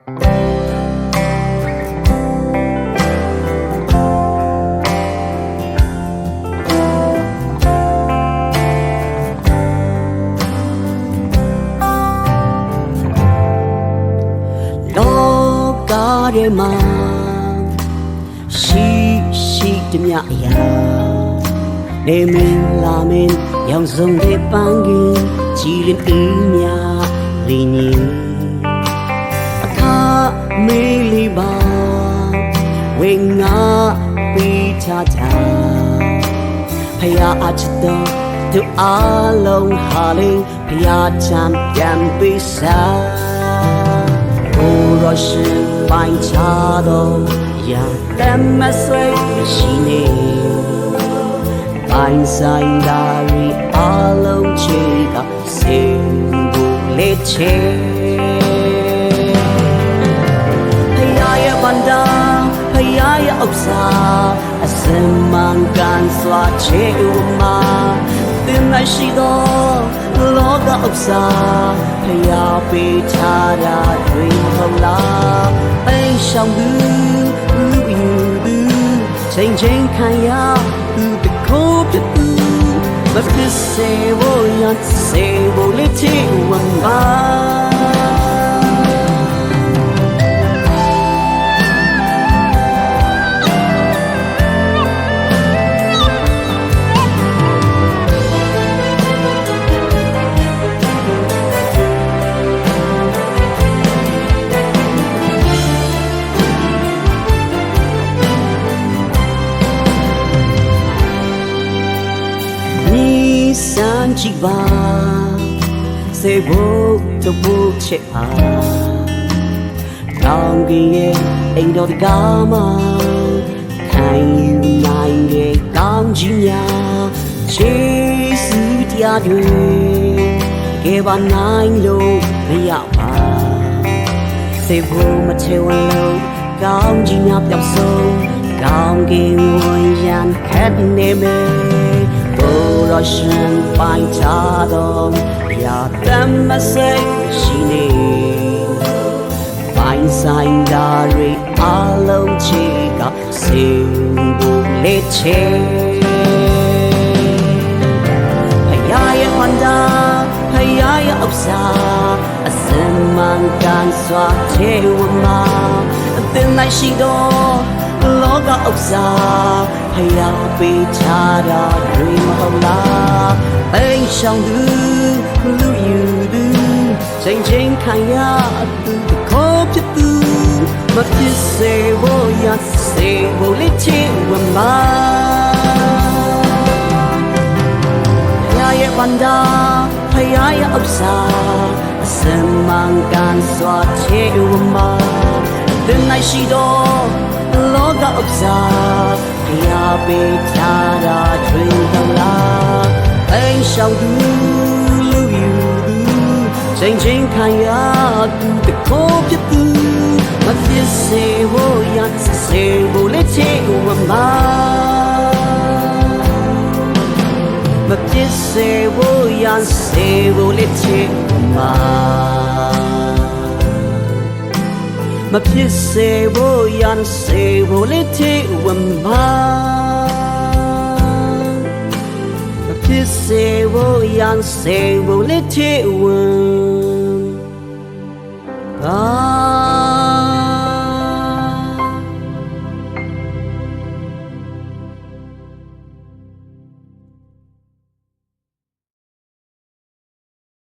ရဲမှာရှိတမြအရာနေမင်းလာမင်းရောင်စုံတဲ့ပန်းကင်းကြည်ရင်အေးမြလင်းရင်အခါမေးလေးပါဝေငါပေးချတာဖယားအချစ်တော်သူအလုံးဟာလေးဖယားချမ်းပြန်ပေးစား若是白茶的呀，但么水是你，白山大雨阿龙去个心不离切。嘿呀呀班达，嘿呀呀欧萨，什么干耍切我嘛？对那是多。လောကဥစ္စာဖျားပေးထားတာတွေဟုတ်လားအိမ်ရှောင်သူလူယူသူချိန်ချိန်ခံရသူတကိုးပြသူမဖြစ်စေဖို့ရစေဖို့လေးချစ်ဝမ်းပါစမ်းကြည့်ပါစေဖို့တဖို့ချစ်ပါကောင်းကင်ရဲ့အိမ်တော်တကားမှာခံယူနိုင်တဲ့ကောင်းကြီးများခြေစူးတရားတွေကဲပါနိုင်လို့မရပါစေဖို့မချေဝလို့ကောင်းကြီးများပြောက်ဆုံးကောင်းကင်ဝန်ရန်ခတ်နေမယ်若是白茶的呀，怎么谁是你？白山大瑞阿龙去个心不离切。嘿呀呀欢达，嘿呀呀欧萨，什么干耍切我嘛？等来许多。လောကဥစ္စာဖယားပေးထားတာတွေမဟုတ်လားအိမ်ရှောင်သူလူယူသူချိန်ချိန်ခံရသူတခေါ်ဖြစ်သူမဖြစ်စေဖို့ရစေဖို့လေးချစ်ဝမ်းပါဖယားရဲ့ဗန္ဒာဖယားရဲ့ဥစ္စာအစမှန်ကန်စွာချစ်ဝမ်းပါဒီနိုင်ရှိတော့လောကဥစ္စာဖျားပေးထားတာတွေတော့လားအိမ်ရှောင်သူလူယူသူချိန်ချိန်ခံရသူတကိုးပြသူမဖြစ်စေဖို့ရစေဖို့လက်ချေဝမ်းပါမဖြစ်စေဖို့ရစေဖို့လက်ချေဝမ်းပါမဖြစ်စေဖို့ရန်စေဖို့လေးထိဝမ်းပါမဖြစ်စေဖို့ရန်စေဖို့လေးထိဝမ်းပါ